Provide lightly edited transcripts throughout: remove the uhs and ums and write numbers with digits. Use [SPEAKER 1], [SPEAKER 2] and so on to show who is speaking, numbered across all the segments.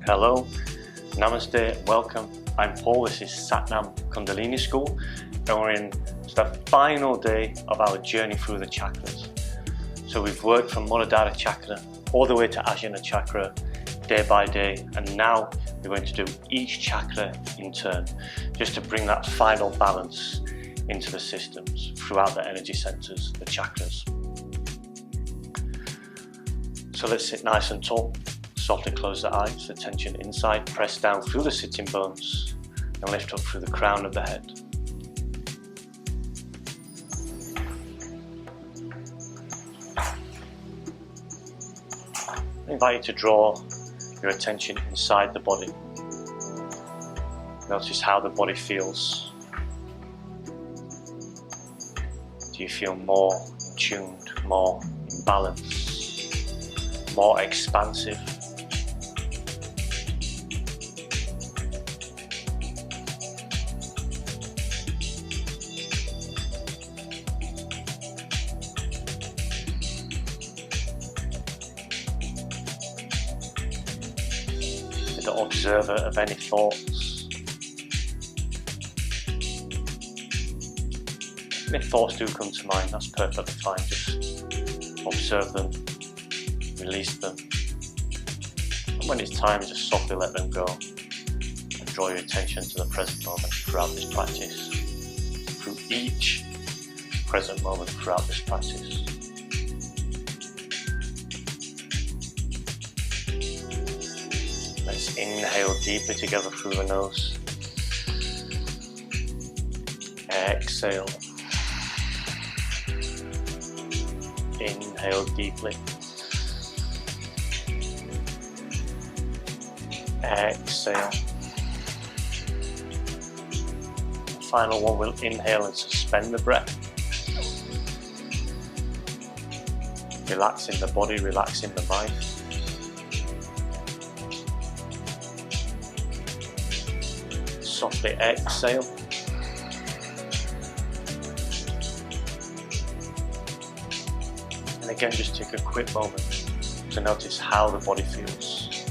[SPEAKER 1] Hello, Namaste, welcome. I'm Paul, this is Nam Kundalini School, and we're in the final day of our journey through the chakras. So we've worked from Muladhara Chakra all the way to Ajna Chakra, day by day, and now we're going to do each chakra in turn, just to bring that final balance into the systems throughout the energy centers, the chakras. So let's sit nice and tall, softly close the eyes, the tension inside, press down through the sitting bones and lift up through the crown of the head. I invite you to draw your attention inside the body. Notice how the body feels. Do you feel more in tuned, more in balance, more expansive? The observer of any thoughts. If thoughts do come to mind, that's perfectly fine. Just observe them, release them, and when it's time, just softly let them go and draw your attention to the present moment throughout this practice, through each present moment throughout this practice. Let's inhale deeply together through the nose. Exhale. Inhale deeply. Exhale. The final one, we'll inhale and suspend the breath. Relaxing the body, relaxing the mind. Softly exhale. And again, just take a quick moment to notice how the body feels.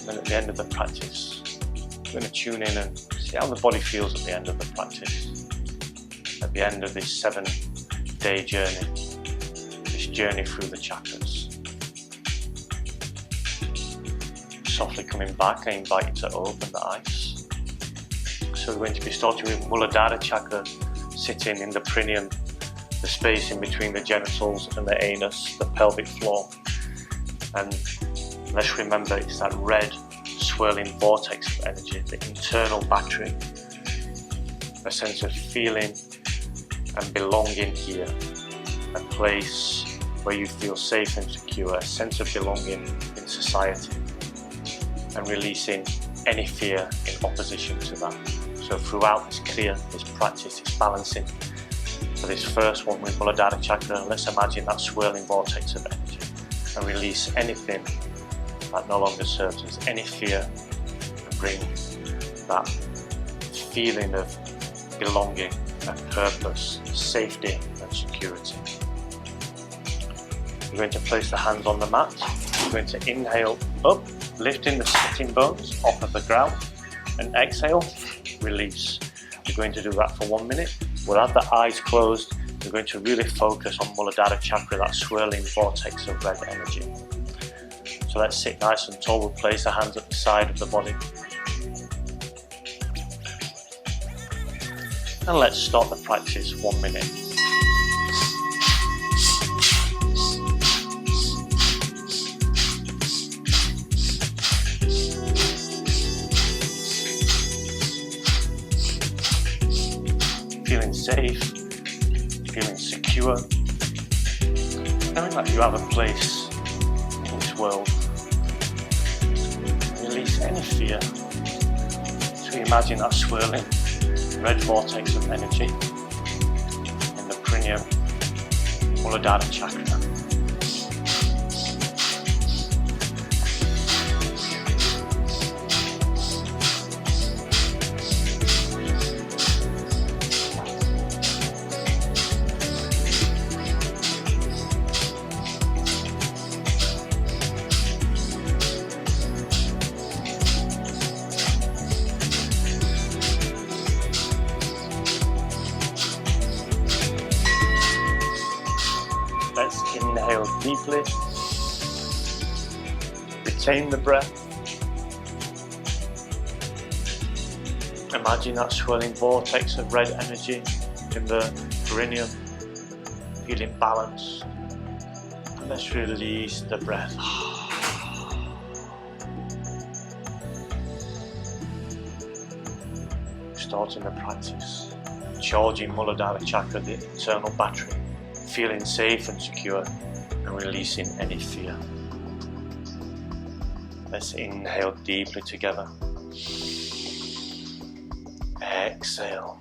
[SPEAKER 1] And at the end of the practice, we're going to tune in and see how the body feels at the end of the practice. At the end of this 7-day journey, this journey through the chakras. Softly coming back, I invite you to open the eyes. So we're going to be starting with Muladhara Chakra, sitting in the perineum, the space in between the genitals and the anus, the pelvic floor. And let's remember, it's that red swirling vortex of energy, the internal battery, a sense of feeling and belonging here, a place where you feel safe and secure, a sense of belonging in society, and releasing any fear in opposition to that. So throughout this Kriya, this practice, this balancing, for this first one with Muladhara Chakra, let's imagine that swirling vortex of energy and release anything that no longer serves us, any fear, and bring that feeling of belonging and purpose, safety and security. We're going to place the hands on the mat. We're going to inhale up, lifting the sitting bones off of the ground, and exhale, release. We're going to do that for 1 minute. We'll have the eyes closed. We're going to really focus on Muladhara Chakra, that swirling vortex of red energy. So let's sit nice and tall. We'll place the hands at the side of the body. And let's start the practice 1 minute. Feeling safe, feeling secure, knowing that you have a place in this world. Release any fear. So imagine that swirling red vortex of energy in the perineum, Muladhara Chakra. Inhale deeply. Retain the breath. Imagine that swirling vortex of red energy in the perineum, feeling balanced. And let's release the breath. Starting the practice, charging Muladhara Chakra, the internal battery, feeling safe and secure, and releasing any fear. Let's inhale deeply together. Exhale.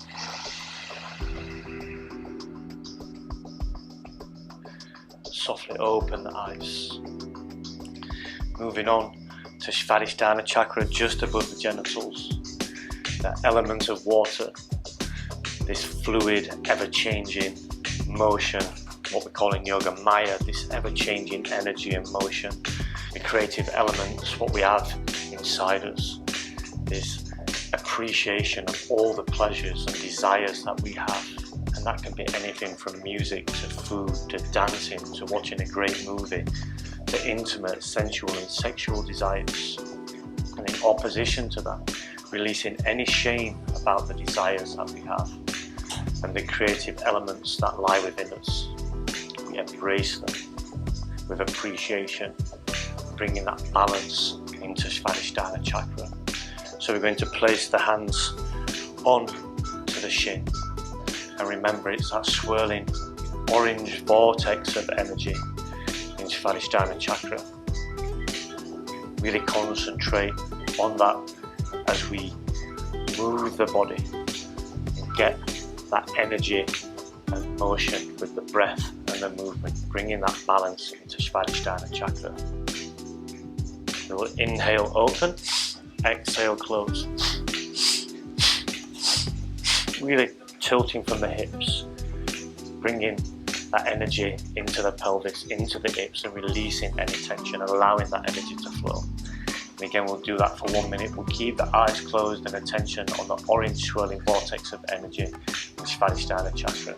[SPEAKER 1] Softly open the eyes. Moving on to Swadisthana Chakra, just above the genitals. That element of water, this fluid, ever-changing motion, what we call in yoga Maya, this ever-changing energy and motion, the creative elements, what we have inside us, this appreciation of all the pleasures and desires that we have. And that can be anything from music to food to dancing to watching a great movie to intimate, sensual and sexual desires. And in opposition to that, releasing any shame about the desires that we have and the creative elements that lie within us. We embrace them with appreciation, bringing that balance into Swadisthana Chakra. So we're going to place the hands on to the shin, and remember it's that swirling orange vortex of energy in Swadisthana Chakra. Really concentrate on that as we move the body and get that energy and motion with the breath and the movement, bringing that balance into Swadisthana Chakra. We will inhale open, exhale close. Really tilting from the hips, bringing that energy into the pelvis, into the hips, and releasing any tension, allowing that energy to flow. And again, we'll do that for 1 minute. We'll keep the eyes closed and attention on the orange swirling vortex of energy in Swadisthana Chakra.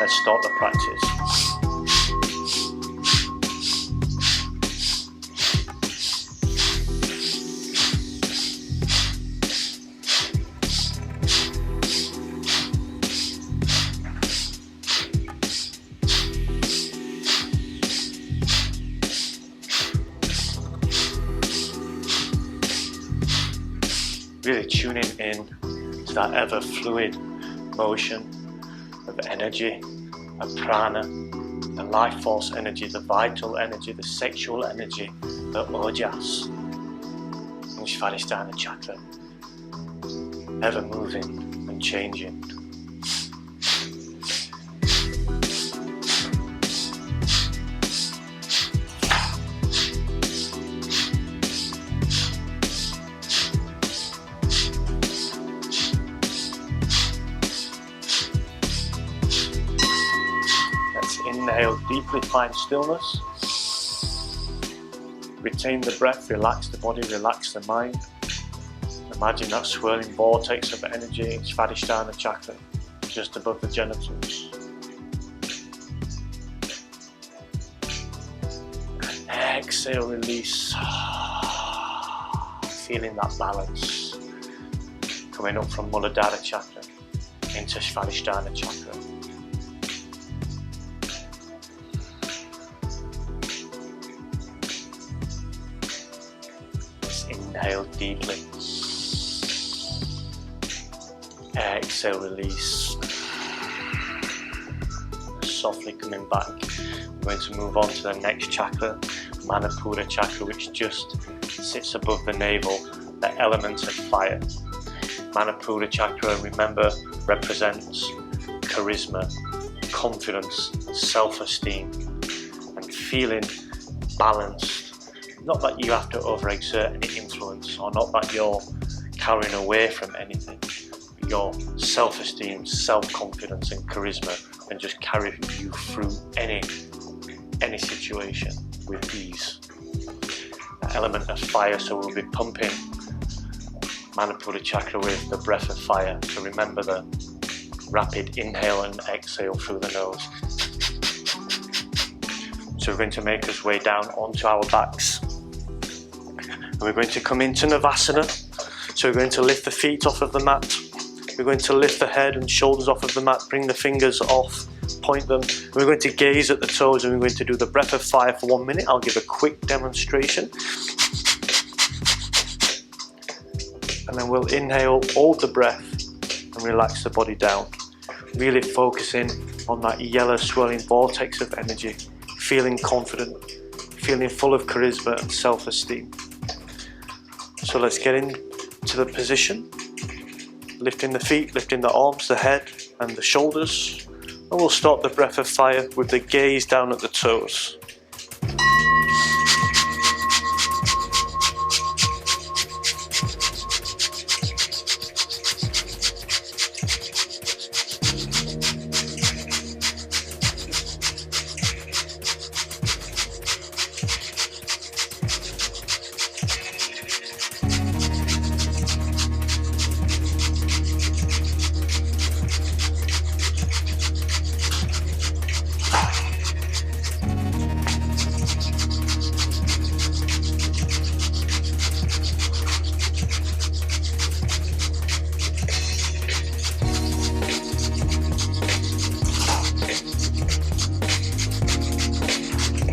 [SPEAKER 1] Let's start the practice. Really tuning in to that ever fluid motion of energy, of prana, the life force energy, the vital energy, the sexual energy, the ojas in Swadisthana Chakra, ever moving and changing. Inhale deeply, find stillness. Retain the breath, relax the body, relax the mind. Imagine that swirling vortex of energy in Swadisthana Chakra, just above the genitals. And exhale, release. Feeling that balance coming up from Muladhara Chakra into Swadisthana Chakra. Inhale deeply. Exhale, release. Softly coming back. We're going to move on to the next chakra, Manipura Chakra, which just sits above the navel, the element of fire. Manipura Chakra, remember, represents charisma, confidence, self-esteem, and feeling balanced. Not that you have to overexert any influence, or not that you're carrying away from anything, but your self-esteem, self-confidence and charisma can just carry you through any situation with ease. The element of fire, so we'll be pumping Manipura Chakra with the breath of fire. So remember the rapid inhale and exhale through the nose. So we're going to make our way down onto our backs. And we're going to come into Navasana. So we're going to lift the feet off of the mat. We're going to lift the head and shoulders off of the mat, bring the fingers off, point them. We're going to gaze at the toes and we're going to do the breath of fire for 1 minute. I'll give a quick demonstration. And then we'll inhale, hold the breath and relax the body down. Really focusing on that yellow swirling vortex of energy, feeling confident, feeling full of charisma and self-esteem. So let's get into the position. Lifting the feet, lifting the arms, the head and the shoulders. And we'll start the breath of fire with the gaze down at the toes.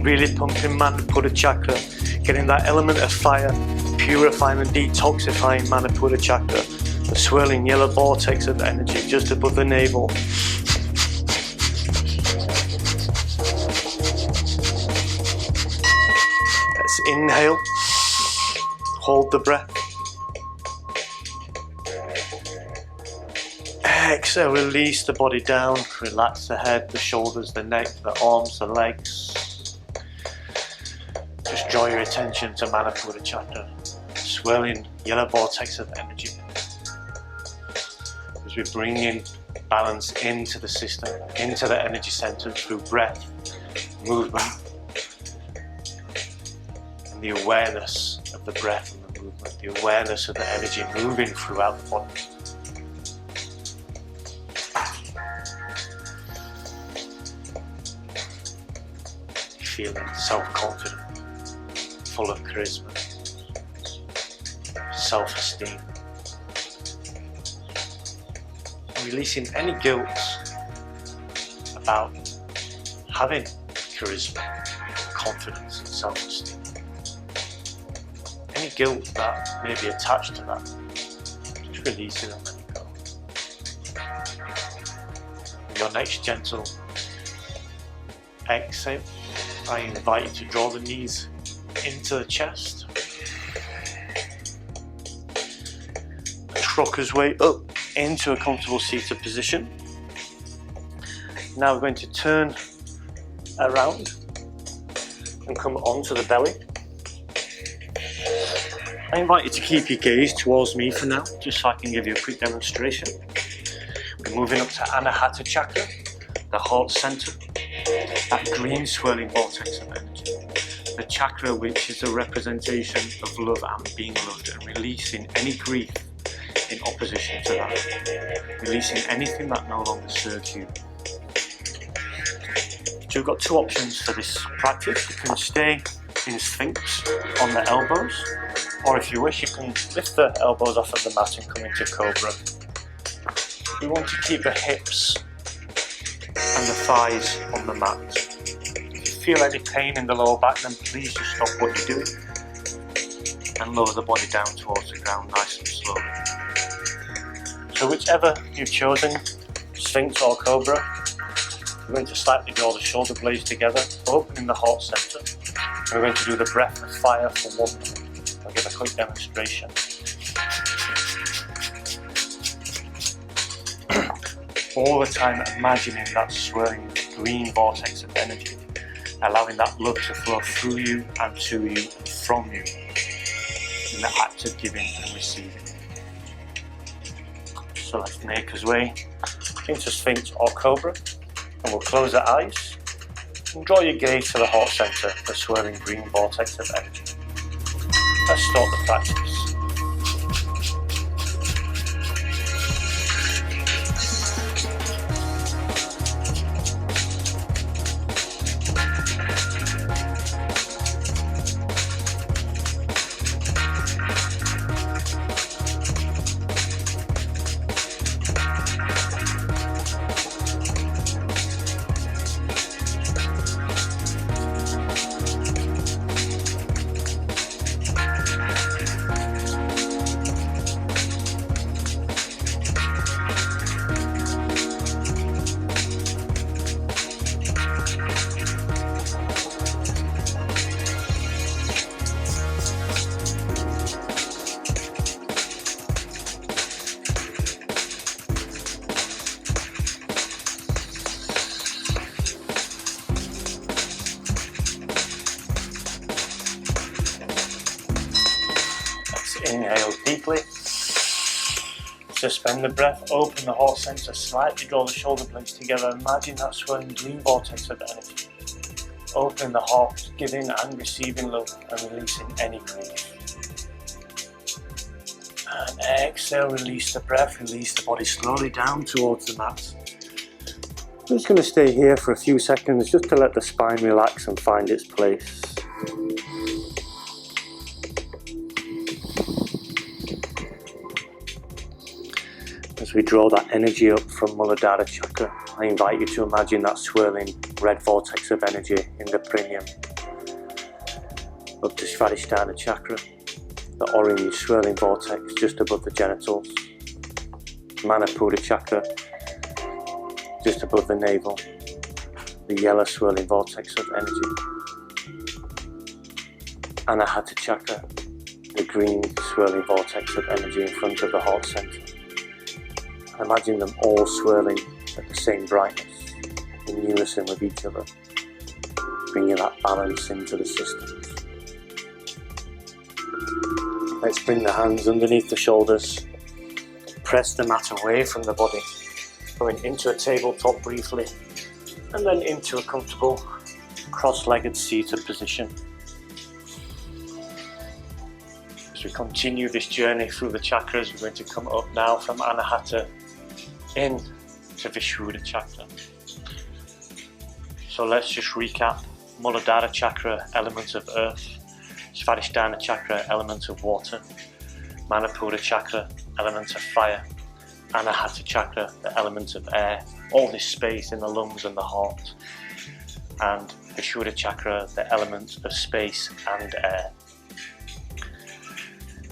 [SPEAKER 1] Really pumping Manipura Chakra, getting that element of fire, purifying and detoxifying Manipura Chakra, the swirling yellow vortex of energy just above the navel. Let's inhale, hold the breath. Exhale, release the body down, relax the head, the shoulders, the neck, the arms, the legs. Just draw your attention to Manipura Chakra, swirling yellow vortex of energy. As we bring in balance into the system, into the energy center through breath, movement, and the awareness of the breath and the movement, the awareness of the energy moving throughout the body. Feeling self-confident, full of charisma, self-esteem. Releasing any guilt about having charisma, confidence and self-esteem. Any guilt that may be attached to that, just release it and let it go. With your next gentle exhale, I invite you to draw the knees into the chest. Crocker's way up into a comfortable seated position. Now we're going to turn around and come onto the belly. I invite you to keep your gaze towards me for now, just so I can give you a quick demonstration. We're moving up to Anahata Chakra, the heart center, that green swirling vortex of energy. The chakra which is a representation of love and being loved, and releasing any grief in opposition to that. Releasing anything that no longer serves you. So we've got two options for this practice. You can stay in Sphinx on the elbows, or if you wish you can lift the elbows off of the mat and come into Cobra. We want to keep the hips and the thighs on the mat. If you feel any pain in the lower back, then please just stop what you're doing and lower the body down towards the ground nice and slowly. So whichever you've chosen, Sphinx or Cobra, we're going to slightly draw the shoulder blades together, opening the heart center. We're going to do the breath of fire for 1 minute. I'll give a quick demonstration. All the time imagining that swirling green vortex of energy, allowing that love to flow through you and to you and from you in the act of giving and receiving. So let's make our way into Sphinx or Cobra, and we'll close our eyes and draw your gaze to the heart center, the swirling green vortex of energy. Let's start the practice. deeply. Suspend the breath, open the heart center, slightly draw the shoulder blades together. Imagine that swirling green vortex of energy. Open the heart, giving and receiving love and releasing any grief. And exhale, release the breath, release the body slowly down towards the mat. I'm just going to stay here for a few seconds just to let the spine relax and find its place. As we draw that energy up from Muladhara Chakra, I invite you to imagine that swirling red vortex of energy in the perineum, up to Swadisthana Chakra, the orange swirling vortex just above the genitals, Manipura Chakra, just above the navel, the yellow swirling vortex of energy, Anahata Chakra, the green swirling vortex of energy in front of the heart center. Imagine them all swirling at the same brightness, in unison with each other, bringing that balance into the systems. Let's bring the hands underneath the shoulders, press the mat away from the body, going into a tabletop briefly, and then into a comfortable cross-legged seated position. As we continue this journey through the chakras, we're going to come up now from Anahata in to Visuddha Chakra. So let's just recap. Muladhara Chakra, element of earth. Swadisthana Chakra, element of water. Manipura Chakra, element of fire. Anahata Chakra, the element of air. All this space in the lungs and the heart. And Visuddha Chakra, the element of space and air.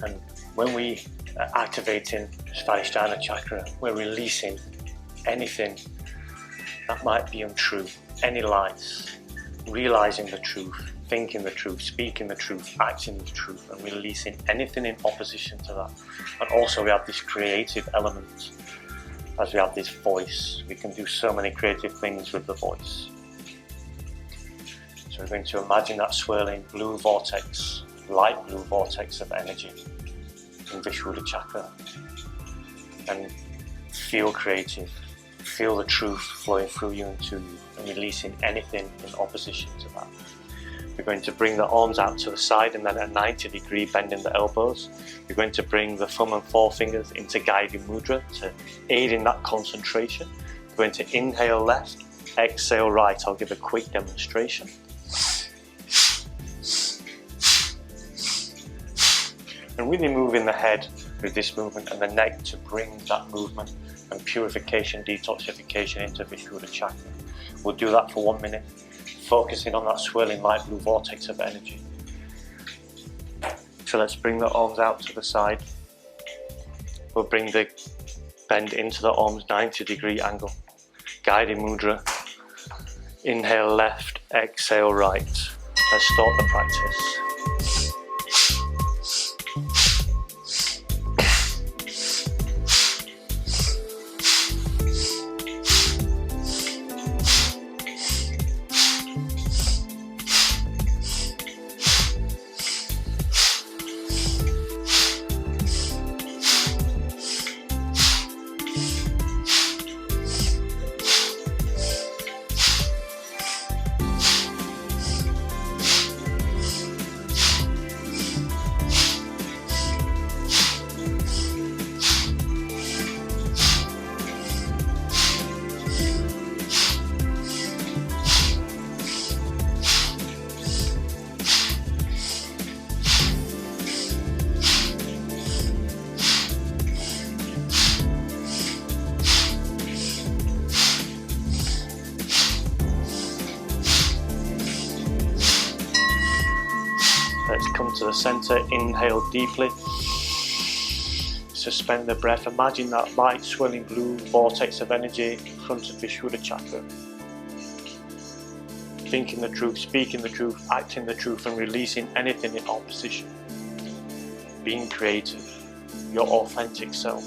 [SPEAKER 1] And when we are activating Swadhisthana Chakra, we're releasing anything that might be untrue, any lies, realizing the truth, thinking the truth, speaking the truth, acting the truth, and releasing anything in opposition to that. And also we have this creative element, as we have this voice. We can do so many creative things with the voice. So we're going to imagine that swirling blue vortex, light blue vortex of energy in Visuddha Chakra, and feel creative, feel the truth flowing through you and to you, and releasing anything in opposition to that. We're going to bring the arms out to the side, and then at 90-degree bending the elbows. We're going to bring the thumb and forefingers into guiding mudra to aid in that concentration. We're going to inhale left, exhale right. I'll give a quick demonstration. And really moving the head with this movement and the neck to bring that movement and purification, detoxification into Visuddha Chakra. We'll do that for 1 minute, focusing on that swirling light blue vortex of energy. So let's bring the arms out to the side. We'll bring the bend into the arms, 90-degree angle. Guiding mudra. Inhale left, exhale right. Let's start the practice. Let's come to the center, inhale deeply. Suspend the breath, imagine that light swirling blue vortex of energy in front of Visuddha Chakra. Thinking the truth, speaking the truth, acting the truth, and releasing anything in opposition. Being creative, your authentic self.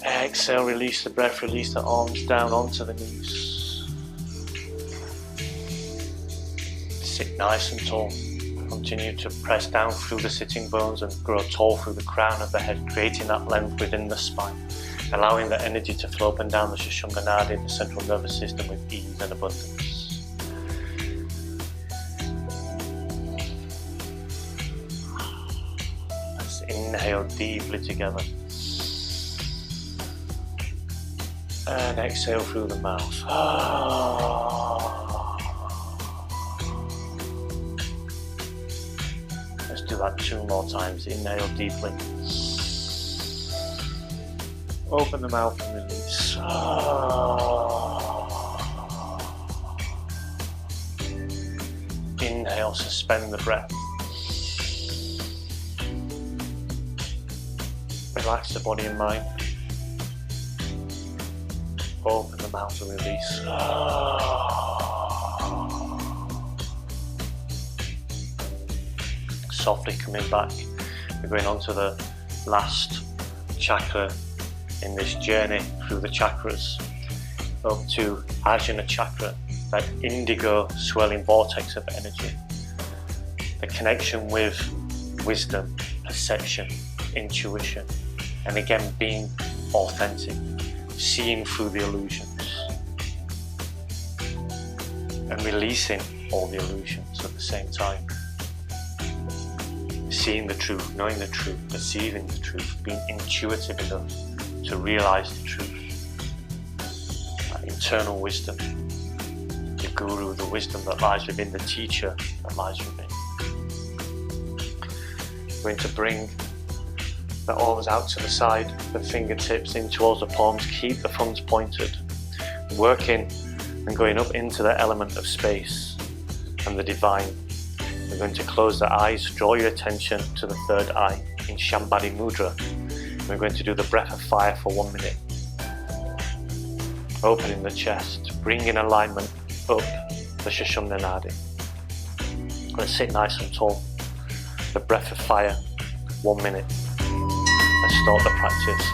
[SPEAKER 1] Exhale, release the breath, release the arms down onto the knees. Sit nice and tall. Continue to press down through the sitting bones and grow tall through the crown of the head, creating that length within the spine, allowing the energy to flow up and down the Sushumna Nadi, the central nervous system, with ease and abundance. Let's inhale deeply together and exhale through the mouth. Let's do that 2 more times. Inhale deeply. Open the mouth and release. Inhale, suspend the breath. Relax the body and mind. Open the mouth and release. Softly coming back. We're going on to the last chakra in this journey through the chakras, up to Ajna Chakra, that indigo swirling vortex of energy. The connection with wisdom, perception, intuition, and again being authentic, seeing through the illusions and releasing all the illusions at the same time. Seeing the truth, knowing the truth, perceiving the truth, being intuitive enough to realize the truth. That internal wisdom, the guru, the wisdom that lies within, the teacher that lies within. We're going to bring the arms out to the side, the fingertips in towards the palms, keep the thumbs pointed, working and going up into the element of space and the divine. We're going to close the eyes, draw your attention to the third eye in Shambhari Mudra. We're going to do the breath of fire for 1 minute. Opening the chest, bring in alignment up the Sushumna Nadi. Let's sit nice and tall. The breath of fire, 1 minute. Let's start the practice.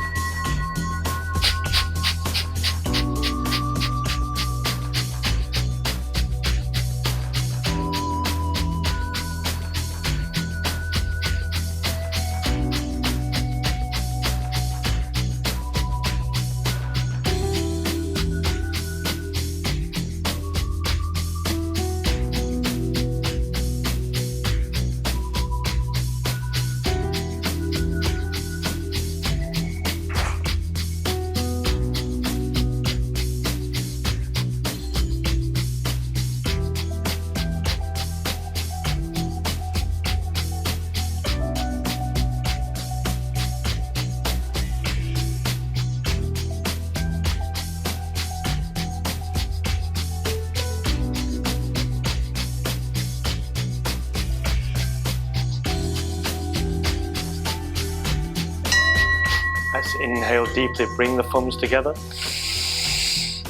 [SPEAKER 1] Let's inhale deeply, bring the thumbs together.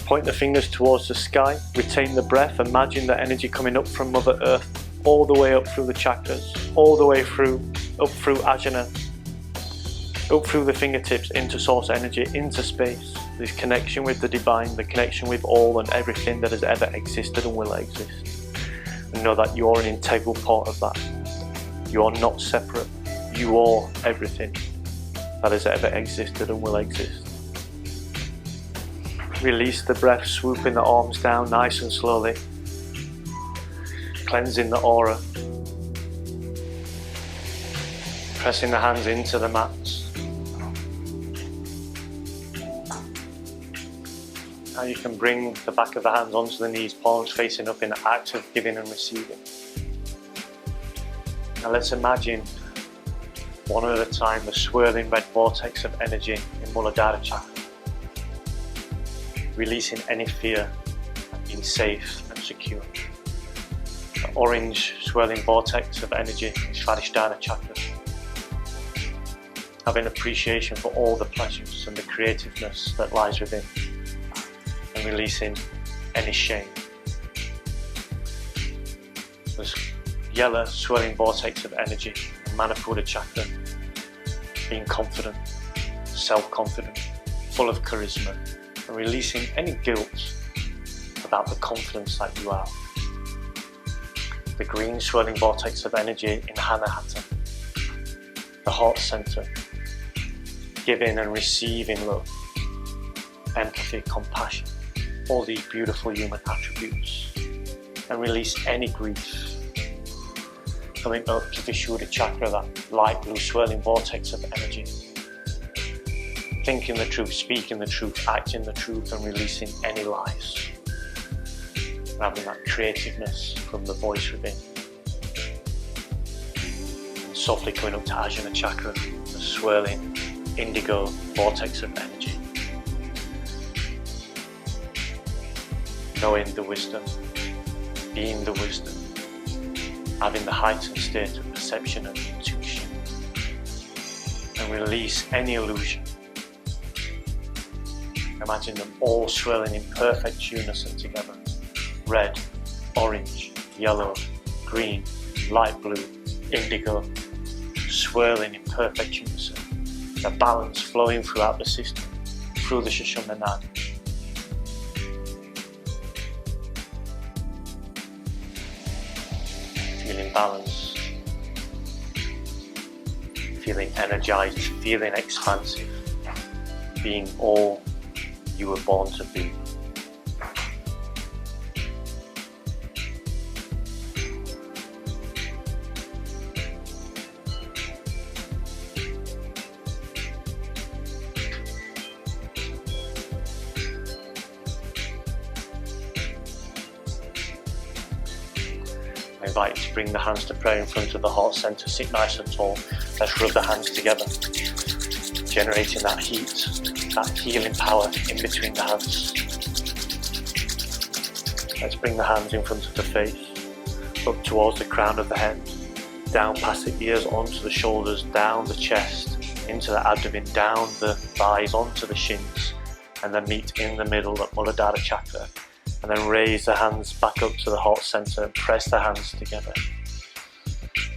[SPEAKER 1] Point the fingers towards the sky, retain the breath, imagine the energy coming up from Mother Earth, all the way up through the chakras, all the way through, up through Ajna, up through the fingertips, into source energy, into space. This connection with the divine, the connection with all and everything that has ever existed and will exist. And know that you are an integral part of that. You are not separate. You are everything that has ever existed and will exist. Release the breath, swooping the arms down nice and slowly, cleansing the aura, pressing the hands into the mats. Now you can bring the back of the hands onto the knees, palms facing up in the act of giving and receiving. Now let's imagine one at a time the swirling red vortex of energy in Muladhara Chakra, releasing any fear and being safe and secure. The orange swirling vortex of energy in Swadisthana Chakra, having appreciation for all the pleasures and the creativeness that lies within, and releasing any shame. This yellow swirling vortex of energy in Manipura Chakra, being confident, self-confident, full of charisma, and releasing any guilt about the confidence that you have. the green swirling vortex of energy in Anahata, the heart center, giving and receiving love, empathy, compassion, all these beautiful human attributes, and release any grief. Coming up to Visuddha Chakra, that light blue swirling vortex of energy. Thinking the truth, speaking the truth, acting the truth, and releasing any lies. And having that creativeness from the voice within. And softly coming up to Ajna Chakra, the swirling indigo vortex of energy. Knowing the wisdom, being the wisdom, having the heightened state of perception and intuition, and release any illusion. Imagine them all swirling in perfect unison together. Red, orange, yellow, green, light blue, indigo, swirling in perfect unison. The balance flowing throughout the system, through the Shashamana. Feeling balanced, feeling energized, feeling expansive, being all you were born to be. I invite you to bring the hands to prayer in front of the heart center. Sit nice and tall. Let's rub the hands together, generating that heat, that healing power in between the hands. Let's bring the hands in front of the face, up towards the crown of the head, down past the ears, onto the shoulders, down the chest, into the abdomen, down the thighs, onto the shins, and then meet in the middle at Muladhara Chakra. And then raise the hands back up to the heart center and press the hands together.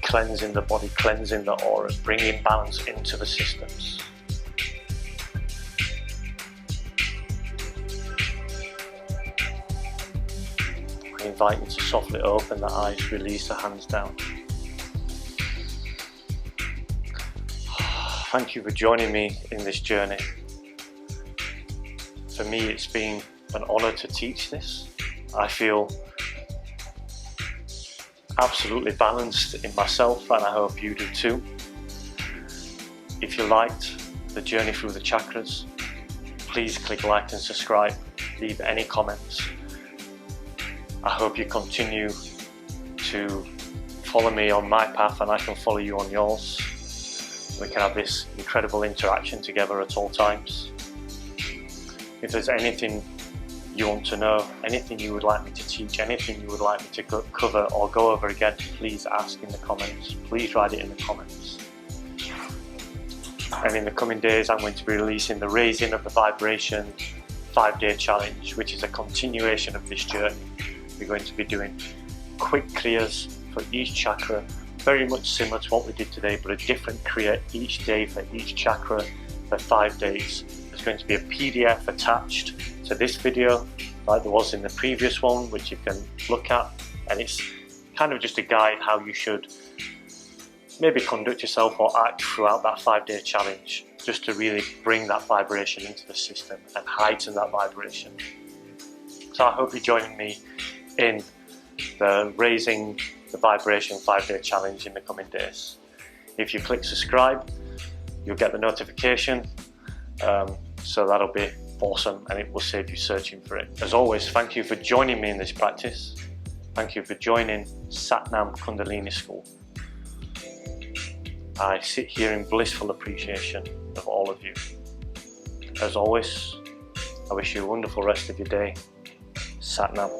[SPEAKER 1] Cleansing the body, cleansing the aura, bringing balance into the systems. I invite you to softly open the eyes, release the hands down. Thank you for joining me in this journey. For me, it's been an honour to teach this. I feel absolutely balanced in myself, and I hope you do too. If you liked the journey through the chakras, please click like and subscribe, leave any comments. I hope you continue to follow me on my path and I can follow you on yours. We can have this incredible interaction together at all times. If there's anything you want to know, anything you would like me to teach, anything you would like me to cover or go over again, please ask in the comments. Please write it in the comments. And in the coming days, I'm going to be releasing the Raising of the Vibration 5-day challenge, which is a continuation of this journey. We're going to be doing quick Kriyas for each chakra, very much similar to what we did today, but a different Kriya each day for each chakra for 5 days. There's going to be a PDF attached to this video, like there was in the previous one, which you can look at, and it's kind of just a guide how you should maybe conduct yourself or act throughout that 5-day challenge, just to really bring that vibration into the system and heighten that vibration. So I hope you're joining me in the Raising the Vibration 5-day challenge in the coming days. If you click subscribe, you'll get the notification, so that'll be awesome, and it will save you searching for it. As always, thank you for joining me in this practice. Thank you for joining Nam Kundalini School. I sit here in blissful appreciation of all of you. As always, I wish you a wonderful rest of your day. Sat Nam.